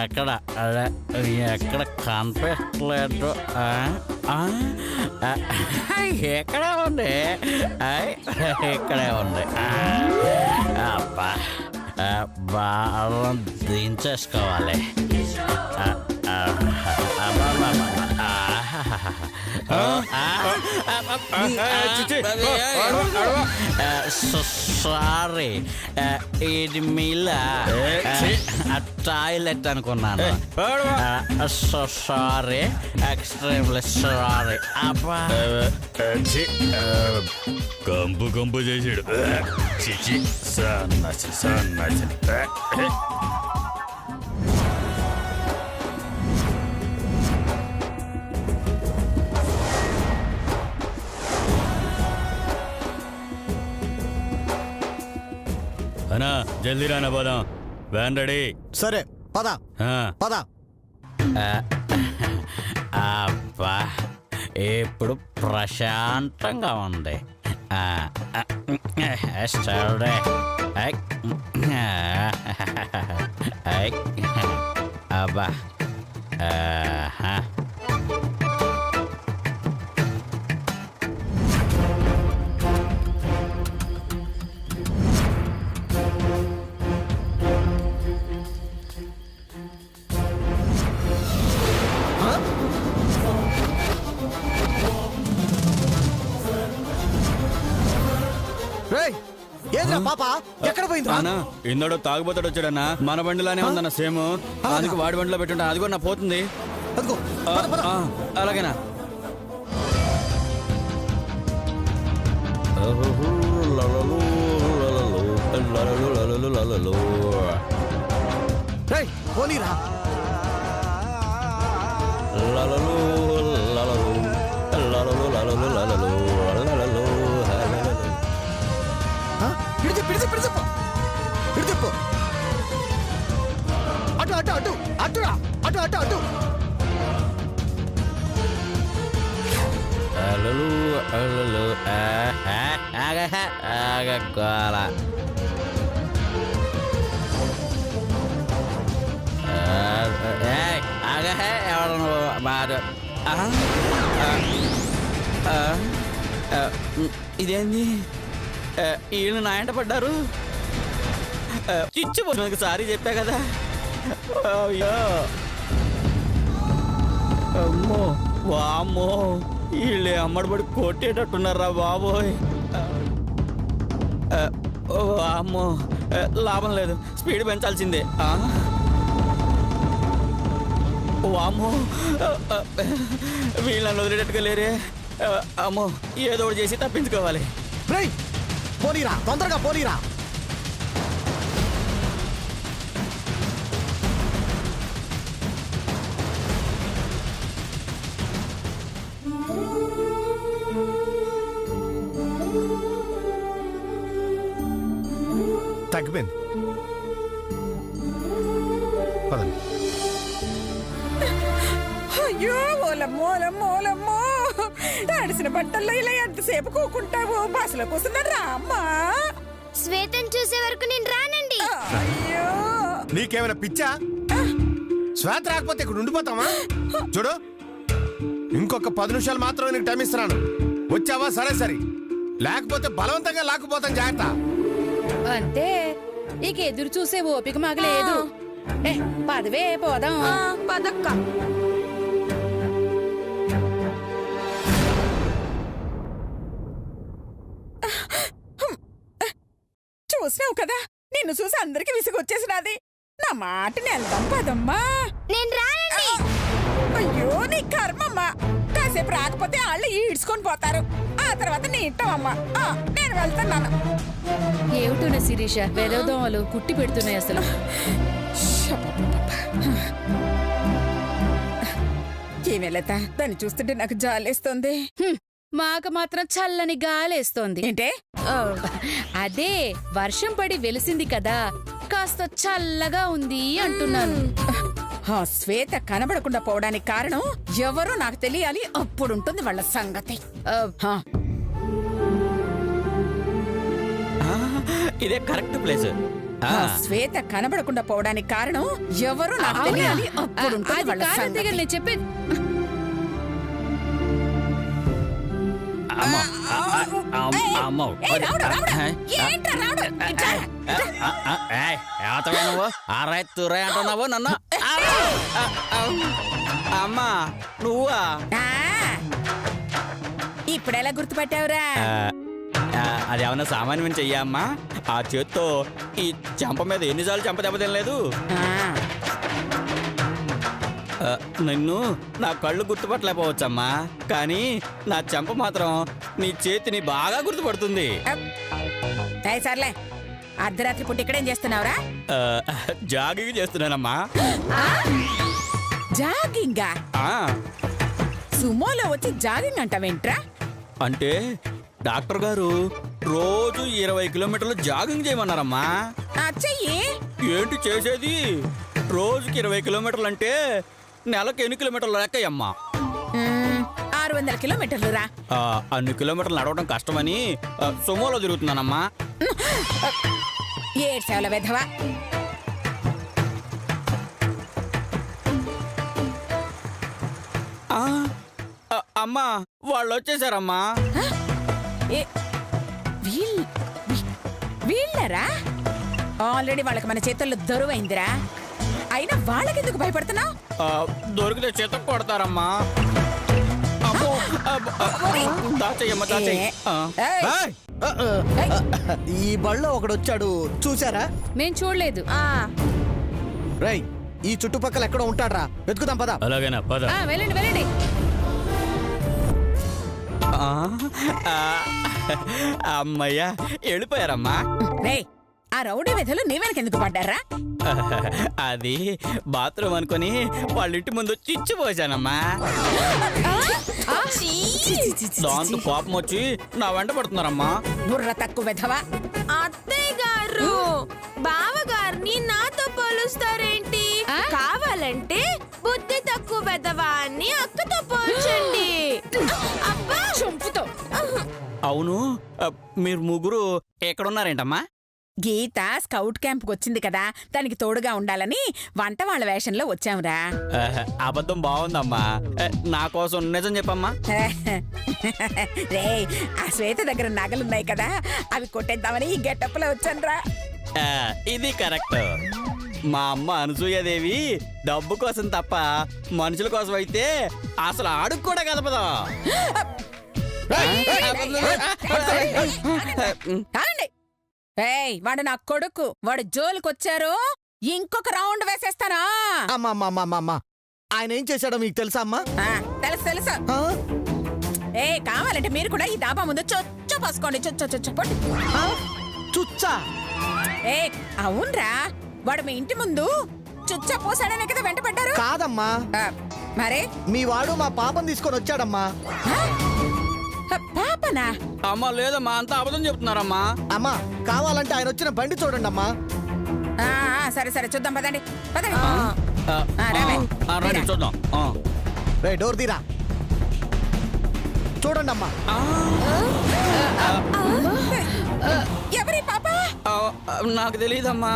ఎక్కడ అదే ఎక్కడ కనిపించలేదు. ఎక్కడే ఉంది, ఇక్కడే ఉంది. అబ్బా బాగా దించేసుకోవాలి. సారీ, ఇది మీలా టాయిలెట్ అనుకున్నాను. Sorry, extremely sorry. అబ్బా కంపు కంపు చేసాడు. చిచి సన్నాసి సన్నాసి. అన్నా జల్దీ రానా, పోదాం. Van ready. సరే పద పద. అబ్బా ఇప్పుడు ప్రశాంతంగా ఉంది. అబ్బా పాప ఎక్కడ పోయింది? ఇందడు తాగుబోతాడు వచ్చాడన్నా. మన బండిలానే ఉందన్న సేమ్. అందుకు వాడి బండిలో పెట్టుంటా. అది కూడా నా పోతుంది. అలాగేనా? పోనీరా. అటు అటు అటు అటురా, అటు అటు అటు. ఆగకోల ఎవరు బాగా ఇదేంది? వీళ్ళు నా ఎంట పడ్డారు. చిచ్చిపోతున్నది. సారీ చెప్పా కదా. అయ్యో అమ్మో వామ్మో, వీళ్ళే అమ్మడిపడి కొట్టేటట్టున్నారా బాబోయ్. వామ్మో, లాభం లేదు, స్పీడ్ పెంచాల్సిందే. వామ్మో, వీళ్ళని వదిలేటట్టుగా లేరే. అమ్మో, ఏదో ఒకటి చేసి తప్పించుకోవాలి. పోనీరా, తొందరగా పోనీరా. తగ్గిపోయింది. అయ్యో ఓలమ్మో ఓలమ్మో ఓలమ్మో, తడిసిన బట్టల్లో ఇలా ఎంతసేపు కూకుంటావు? బస్సులో కూర్చున్నా రామ్మా. శ్వేతను చూసే వరకు నేను రానండి. అయ్యో నీకేమైనా పిచ్చా? శ్వేత రాకపోతే ఇక్కడ ఉండిపోతామా? చూడు, ఇంకొక 10 నిమిషాలు మాత్రమే నీకు టైం ఇస్తున్నాను. వచ్చావా? సరే సరే, లేకపోతే బలవంతంగా లాక్కుపోతాం. జాగ్రత్త. అంతే, ఇక ఎదురు చూసే ఓపిక మాగలేదు. పదవే పోదాం. పదక్క. చూసినావు కదా, నిన్ను చూసి అందరికి విసుగొచ్చేసినది. నా మాటని వెళ్దాం పదమ్మా. నేను రానండి. అయ్యో నీ కర్మమ్మా, కాసేపు రాకపోతే వాళ్ళు ఈడ్చుకొని పోతారు. ఆ తర్వాత నీ ఇట్టమమ్మా. నేను వెళ్తున్నాను. ఏమిటోనా శిరీష, వెదవదోమలు కుట్టి పెడుతున్నాయి అసలు. ఏమేలత, దాన్ని చూస్తుంటే నాకు జాలేస్తుంది. మాకు మాత్రం చల్లని గాలేస్తోంది. ఏంటే? అదే వర్షం పడి వెలిసింది కదా, కాస్త చల్లగా ఉంది అంటున్నాను. శ్వేత కనబడకుండా పోవడానికి కారణం ఎవరో నాకు తెలియాలి. అప్పుడుంటుంది వాళ్ళ సంగతి. ఇదే కరెక్ట్ ప్లేస్. ఆ శ్వేత కనబడకుండా పోవడానికి కారణం ఎవరు నాకు తెలియాలి. అప్పుడు ఉంటుంది అది వాళ్ళ కారణం సంగతి. దగ్గర నేను చెప్పేది. అమ్మో, అమ్మో. ఏయ్, రావుడు, రావుడు. ఏంట్రా రావుడు? ఇట్రా. ఏతవే నువ్వు ఆరాయ్ తురాయ్ అంటున్నావు నన్ను. అమ్మా నువ్వా? ఆ, ఇప్పుడెలా గుర్తుపట్టావురా? అది ఏమన్నా సామాన్యం చెయ్యా అమ్మా? ఆ చేత్తో ఈ చెంప మీద ఎన్నిసార్లు చెంప దెబ్బ తినలేదు. నిన్ను నా కళ్ళు గుర్తుపట్టలేకపోవచ్చమ్మా, కానీ నా చెంప మాత్రం నీ చేతిని బాగా గుర్తుపడుతుంది. సర్లే, అర్ధరాత్రి పుట్టి ఇక్కడేం చేస్తున్నావురా? జాగింగ్ చేస్తున్నానమ్మా. జాగింగా? ఆ, సుమోలో వచ్చి జాగింగ్ అంటావేంట్రా? అంటే డాక్టర్ గారు రోజు 20 కిలోమీటర్లు జాగింగ్ చేయమన్నారమ్మా. చెయ్యి. ఏంటి చేసేది? రోజుకి 20 కిలోమీటర్లు అంటే నెలకు ఎన్ని కిలోమీటర్లు లెక్కయ్యమ్మా? 600 కిలోమీటర్లు రా. అన్ని కిలోమీటర్లు నడవడం కష్టమని సుమోలో తిరుగుతున్నానమ్మా. ఏడ్సేవల వెధవా. అమ్మా వాళ్ళు వచ్చేసారమ్మా. వీళ్ళరా? ఆల్రెడీ వాళ్ళకి మన చేతుల్లో దొరువైందిరా. అయినా వాళ్ళకెందుకు భయపడుతున్నావు? దొరికితే చేత కొడతారమ్మా. దాచేయమ్మా, దాచేయ్. ఈ బళ్ళో ఒకడు వచ్చాడు, చూసారా? మేం చూడలేదు. రై, ఈ చుట్టుపక్కల ఎక్కడో ఉంటాడ్రా, వెతుకుదాం పద. అలాగేనా, పద. వెళ్ళండి వెళ్ళండి. అమ్మయ్యా వెళ్ళిపోయారమ్మా. ఆ రౌడీ వెధలు నీ వెనకెందుకు పడ్డారా? అది బాత్రూమ్ అనుకుని వాళ్ళ ఇంటి ముందు చిచ్చు పోసానమ్మా. దాంతో కోపం వచ్చి నా వెంట పడుతున్నారమ్మా. బుర్ర తక్కువ వెధవా. అత్తయ్య గారు, బావగారిని నాతో పోలుస్తారేంటి? కావాలంటే బుద్ధి తక్కువ వెదవా అని అక్కతో పోల్చండి. అబ్బా, చంపుతో. అవును, మీరు ముగ్గురు ఎక్కడున్నారేంటమ్మా? గీత స్కౌట్ క్యాంప్ వచ్చింది కదా, దానికి తోడుగా ఉండాలని వంట వాళ్ళ వేషంలో వచ్చాంరా. అబద్ధం బాగుందమ్మా, నా కోసం నిజం చెప్పమ్మా. రే, ఆ శ్వేత దగ్గర నగలున్నాయి కదా, అవి కొట్టేద్దామని ఈ గెటప్ లో వచ్చానురా. ఇది కరెక్ట్. మా అమ్మ అనసూయదేవి డబ్బు కోసం తప్ప మనుషుల కోసం అయితే అసలు ఆడుకు కూడా కదపదా. వాడు నా కొడుకు, వాడు జోలికొచ్చారు, ఇంకొక రౌండ్ వేసేస్తానా? అమ్మా, ఆయన ఏం చేశాడో మీకు తెలుసా అమ్మా? తెలుసు తెలుసు. కావాలంటే మీరు కూడా ఈ డాబా ముందు చొచ్చు పోసుకోండి. చొచ్చు. చుచ్చా? అవునరా, వాడు మీ ఇంటి ముందు చుచ్చా పోసాడనే కదా వెంట పడ్డారు. కాదమ్మా, మరే మీ వాడు మా పాపం తీసుకొని వచ్చాడమ్మా. పాపనా? అమ్మా లేదమ్మా, అంతా అబద్ధం చెప్తున్నారమ్మా. అమ్మా, కావాలంటే ఆయన వచ్చిన బండి చూడండి అమ్మా. సరే సరే, చూద్దాం పదండి పదండి. రండి చూద్దాం. రే, డోర్ తీరా, చూడండి అమ్మా. ఎవరి పాప? నాకు తెలియదమ్మా.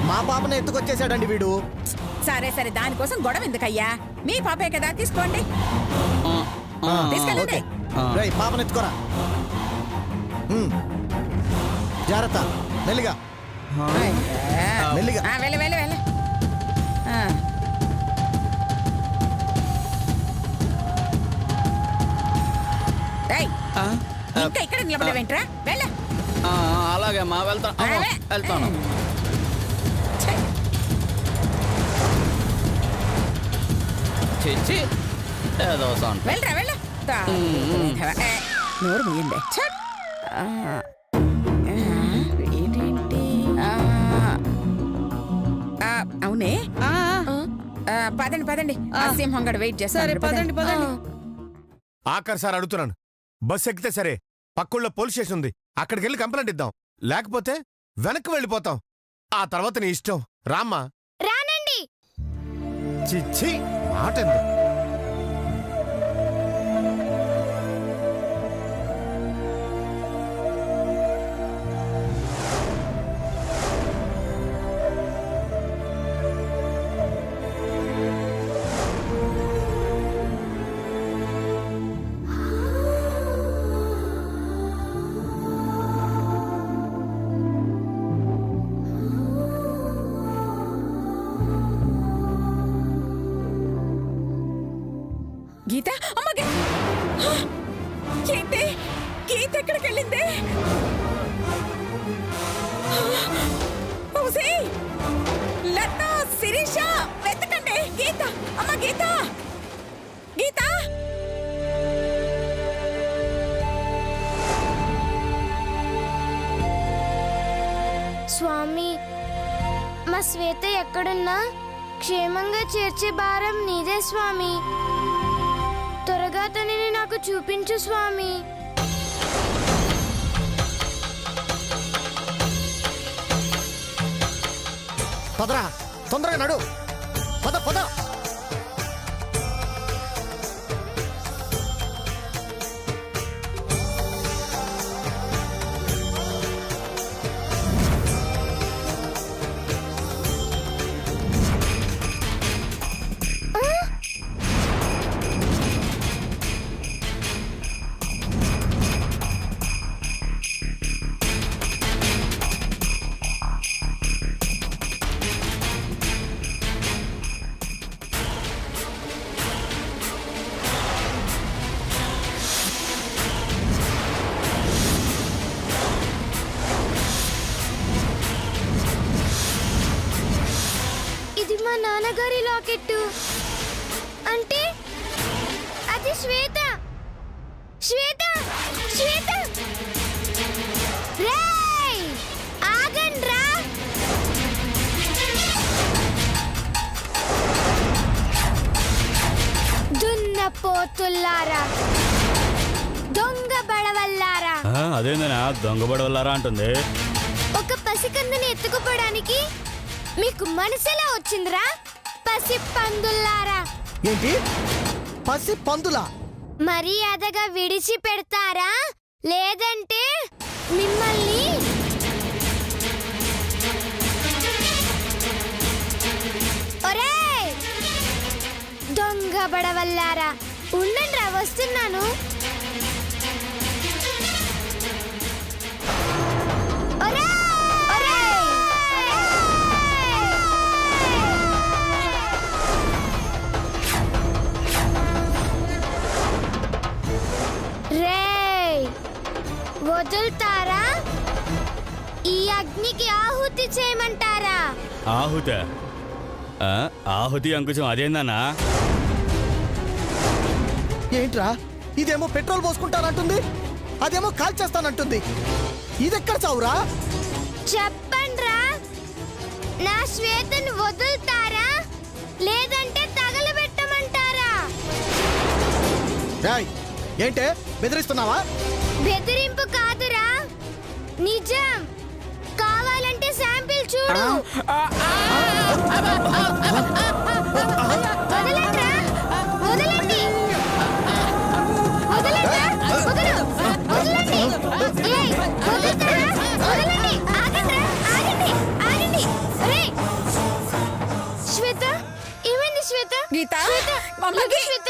మా పాపను ఎత్తుకొచ్చేసాడండి వీడు. సరే సరే, దానికోసం గొడవ ఎందుకయ్యా? మీ పాపే కదా, తీసుకోండి. తీసుకెళ్ళండి. రే, పాపను ఎత్తుకోరా. జాగ్రత్త, మెల్లిగా మెల్లిగా. వెళ్ళి వెళ్ళి వెళ్ళి. ఇంకా ఇక్కడ నిలబడవేంట్రా? వెళ్ళ. అలాగే అమ్మా, వెళ్తాను. చిచ్చి ఏదో సౌండ్. వెళ్ళరా వెళ్ళ. నోరు ముయ్యండి. అవునే, పదండి పదండి. సింహం గడ వెయిట్ చేస్తారు. పదండి పదండి. ఆఖరి సార్ అడుగుతున్నాను, బస్ ఎక్కితే సరే పక్కూళ్ళో పోలీస్ స్టేషన్ ఉంది, అక్కడికి వెళ్ళి కంప్లైంట్ ఇద్దాం. లేకపోతే వెనక్కి వెళ్ళిపోతాం. ఆ తర్వాత నీ ఇష్టం. రామ్మా. రానండి. చిచ్చి, మాట ఎంత. ఏంటి గీత ఎక్కడికి వెళ్ళింది? ఔసే! లత, శిరీష, వెతకండి. గీత, అమ్మ గీత, గీత. స్వామి, మా శ్వేత ఎక్కడున్నా క్షేమంగా చేర్చే భారం నీదే స్వామి. త్వరగా తనని నాకు చూపించు స్వామి. పదరా, తొందరగా నడు. పద పద. ఇది మా నాన్నగారి లాకెట్టు. అంటే అది శ్వేత. శ్వేత, శ్వేత. రేయ్, ఆగండ్రా. దున్నపోతుల్లారా, దొంగ బడవల్లారా. అదేందనా దొంగబడవల్లారా అంటుంది. ఒక పసికందుని ఎత్తుకుపోవడానికి మీకు మనసులా వచ్చిందిరా పసి పందుల్లారా. ఏంటి పసి పందులా? మర్యాదగా విడిచి పెడతారా లేదంటే మిమ్మల్ని ఒరేయ్ దొంగ బడవల్లారా, ఉండండిరా వస్తున్నాను. రేయ్, వదులుతారా? ఈ అగ్నికి ఆహుతి చేయమంటారా? ఆహుత ఆహుతి అంకుశం అదేందన్నా? ఏంట్రా, ఇదేమో పెట్రోల్ పోసుకుంటానంటుంది, అదేమో కాల్ చేస్తానంటుంది. ఇదెక్కడ చావురా? చెప్పండ్రా, నా శ్వేతను వదులుతారా లేదంటే తగలబెట్టమంటారా? రాయ్, ఏంటే బెదిరిస్తున్నావా? బెదిరింపు కాదురా, నిజం. కావాలంటే శాంపిల్ చూడు. వదలండ్రా, వదలండి. వదలండ్రా, వదలండి. ఏయ్, వదులుతారా? వదలండి. ఆగండ్రా, ఆగండి, ఆగండి. రేయ్, శ్వేత, ఏమైంది శ్వేత? గీత, శ్వేత, మమ్మకి. శ్వేత,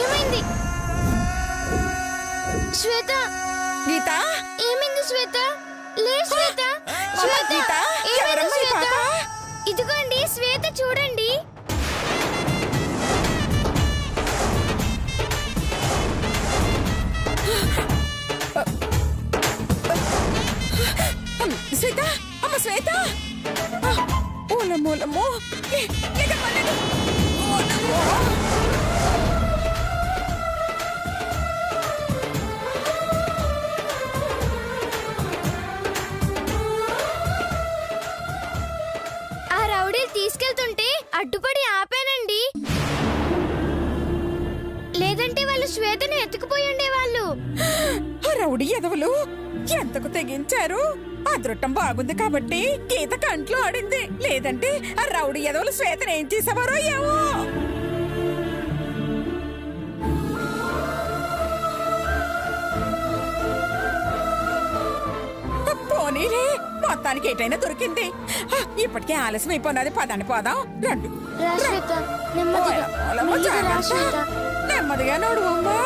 ఏమైంది శ్వేత? గీత, ఏమైంది శ్వేత? లే శ్వేత, శ్వేత, గీత, ఏమైంది ఎవరమ్మా ఈ శ్వేత? పాప? ఇదిగోండి శ్వేత, చూడండి. శ్వేత, అమ్మ శ్వేత. ఓలమ్మోలమ్మో, ఆ రౌడీలు తీసుకెళ్తుంటే అడ్డుపడి ఆపానండి. లేదంటే వాళ్ళు శ్వేతను ఎత్తుకుపోయి ఉండేవాళ్ళు. రౌడీ ఎదవలు ఎంతకు తెగించారు. అదృష్టం బాగుంది కాబట్టి గీత కంట్లో ఆడింది. లేదంటే ఆ రౌడీ ఎదవలు శ్వేతను ఏం చేసేవారో ఏమో. పోనీలే, మొత్తానికి ఏటైనా దొరికింది. ఇప్పటికే ఆలస్యం అయిపోయినది. పదండి పోదాం. రండి. రా శ్వేత, నెమ్మదిగా, ఓలమ్మో, మెల్లిగా రా జాగ్రత్త. శ్వేత. నెమ్మదిగా నడువమ్మా.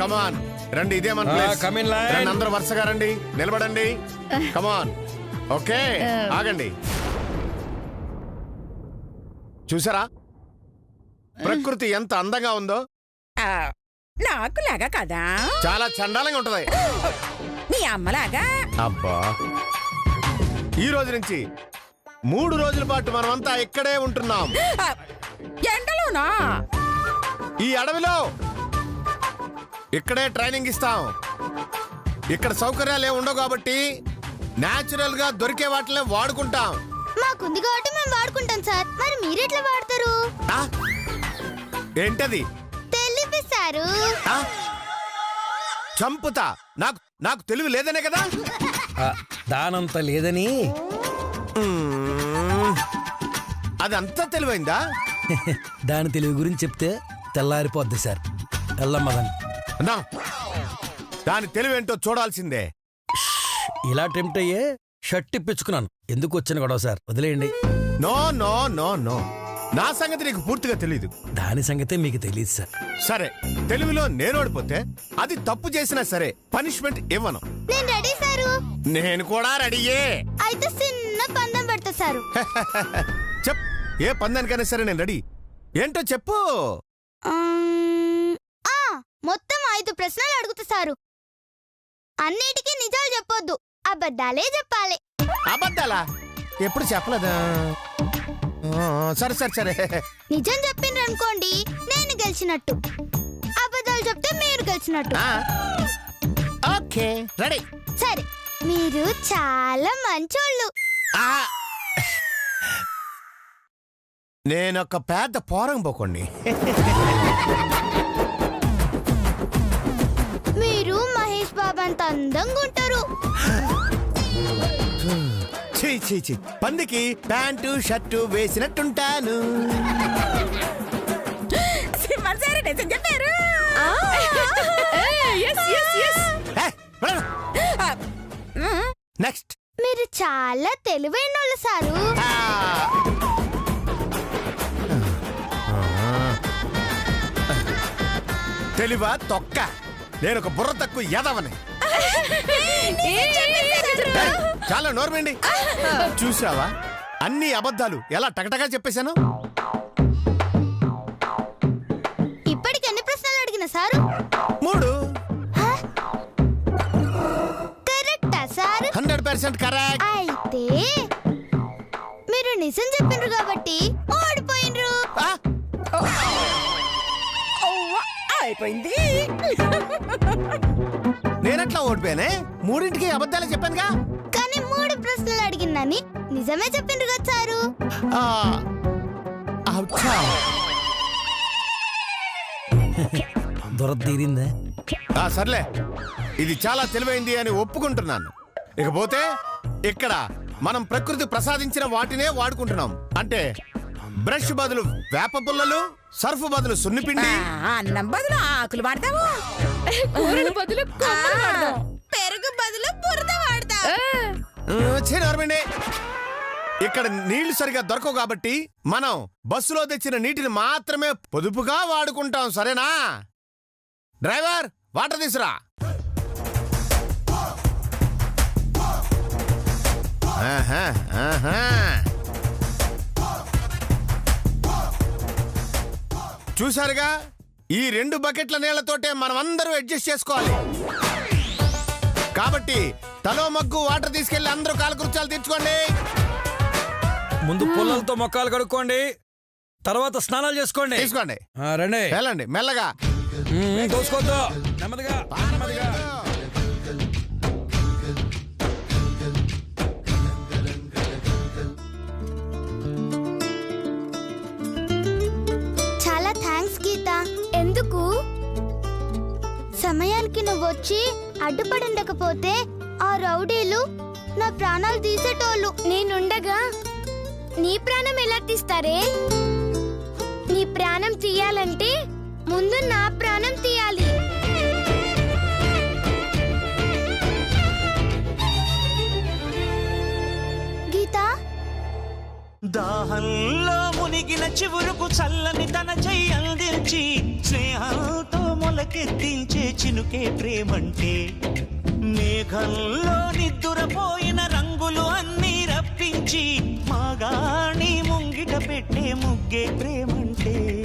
కమాన్ రండి, ఇదే మన ప్లేస్. come in line. రండి, అందరూ వరుసగా రండి, నిలబడండి. కమాన్. ఓకే, ఆగండి. చూసారా ప్రకృతి ఎంత అందంగా ఉందో? నాకులాగా కదా, చాలా చండాలంగా ఉంటది. నీ అమ్మలాగా. అబ్బా, ఈ రోజు నుంచి 3 రోజుల పాటు మనమంతా ఇక్కడే ఉంటున్నాం. ఎండలోనా? ఈ అడవిలో ఇక్కడే ట్రైనింగ్ ఇస్తాం. ఇక్కడ సౌకర్యాలు ఏమి ఉండవు కాబట్టి నేచురల్ గా దొరికే వాటినే వాడుకుంటాం. మాకుంది కాబట్టి మేము వాడుకుంటాం సార్. మరి మీరెట్లా వాడతారు? ఏంటది? తెలిపిస్తారు. చంపుతా. నాకు తెలివి లేదనే కదా. దానంత లేదని అదంతా తెలివైందా? దాని తెలివి గురించి చెప్తే తెల్లారిపోద్ది సార్. వెళ్ళమ్మదని అన్నా, దాని తెలివేంటో చూడాల్సిందే. ఇలా టెంప్ట్ అయ్యే షర్ట్ ఇప్పించుకున్నాను. ఎందుకు వచ్చిన గొడవ సార్, వదిలేయండి. నో నో నో నో, నా సంగతి నీకు పూర్తిగా తెలీదు. దాని సంగతే మీకు తెలియదు సార్. సరే, తెలివిలో నేను ఓడిపోతే అది తప్పు చేసినా సరే పనిష్మెంట్ ఇవ్వను. నేను రెడీ సారు. నేను కూడా రెడీయే. అయితే చిన్న పందెం పెడతా సారు. చెప్, ఏ పందానికైనా సరే నేను రెడీ. ఏంటో చెప్పు. మొత్తం 5 ప్రశ్నలు అడుగుతా సారు. అన్నిటికీ నిజాలు చెప్పొద్దు, అబద్ధాలే చెప్పాలి. అబద్ధాలా? ఎప్పుడు చెప్పలేదా? సరే సరే సరే. నిజం చెప్పిండ్రు అనుకోండి నేను గెలిచినట్టు, అబద్ధాలు చెప్తే మీరు గెలిచినట్టు. Okay, ready. సరే, మీరు చాలా మంచోళ్ళు. నేనొక పెద్ద పోరం పోకండి. మీరు మహేష్ బాబు అంత అందంగా ఉంటారు. చీ, పందికి ప్యాంటు షర్టు వేసినట్టుంటాను. సరే, నిజం చెప్పారు. నెక్స్ట్. మీరు చాలా తెలివైన వాళ్ళు సారు. తెలివా తొక్క, నేను ఒక బుర్ర తక్కువ ఎదవని. చాలా నోర్మండి. చూసావా అన్ని అబద్ధాలు ఎలా టకటగా చెప్పేశాను. ఇప్పటికి ఎన్ని ప్రశ్నలు అడిగిన సారు? 3. కరెక్టా సారు? 100% కరెక్ట్. అయితే మీరు నిజం చెప్పిండ్రు కాబట్టి ఓడిపోయిండ్రు. అయిపోయింది. నేనట్లా ఓడిపోయానే, 3ంటికి అబద్ధాలే చెప్పానుగా. కానీ 3 ప్రశ్నలు అడిగిందని నిజమే చెప్పిండ్రు కదా సారు. దొరదీరిందా? సర్లే, ఇది చాలా తెలివైంది అని ఒప్పుకుంటున్నాను. ఇకపోతే ఇక్కడ మనం ప్రకృతి ప్రసాదించిన వాటినే వాడుకుంటున్నాం. అంటే బ్రష్ బదులు వేప పుల్లలు, సర్ఫ్ బదులు సున్నిపిండి, అన్నం బదులు ఆకులు వాడతాము, బదులు పెరుగు బదులు బురద వాడతా. ఇక్కడ నీళ్లు సరిగా దొరకవు కాబట్టి మనం బస్సులో తెచ్చిన నీటిని మాత్రమే పొదుపుగా వాడుకుంటాం. సరేనా? డ్రైవర్, వాటర్ తీసురా. చూసారుగా, ఈ 2 బకెట్ల నీళ్లతోటే మనం అందరూ అడ్జస్ట్ చేసుకోవాలి. కాబట్టి తలో మగ్గు వాటర్ తీసుకెళ్లి అందరూ కాలకృత్యాలు తీర్చుకోండి. ముందు పుల్లలతో మొక్కలు కడుక్కోండి, తర్వాత స్నానాలు చేసుకోండి. తీసుకోండి, రండి, వెళ్ళండి మెల్లగా. తోసుకోవద్దు, నెమ్మదిగా నెమ్మదిగా. చాలా థ్యాంక్స్ గీత. ఎందుకు? సమయానికి నువ్వు వచ్చి అడ్డుపడి ఉండకపోతే ఆ రౌడీలు నా ప్రాణాలు తీసేటోళ్ళు. నేనుండగా నీ ప్రాణం ఎలా తీస్తారే? నీ ప్రాణం తీయాలంటే ముందు నా ప్రాణం తీయాలి. గీత, దాహం స్నేహంలో మునిగిన చివురుకు చల్లని తన చెయ్యి అందించి స్నేహంతో మొలకెత్తించే చినుకే ప్రేమంటే. మేఘంలో నిద్దురపోయిన రంగులు అన్నీ రప్పించి మాగాణి ముంగిట పెట్టే ముగ్గే ప్రేమంటే.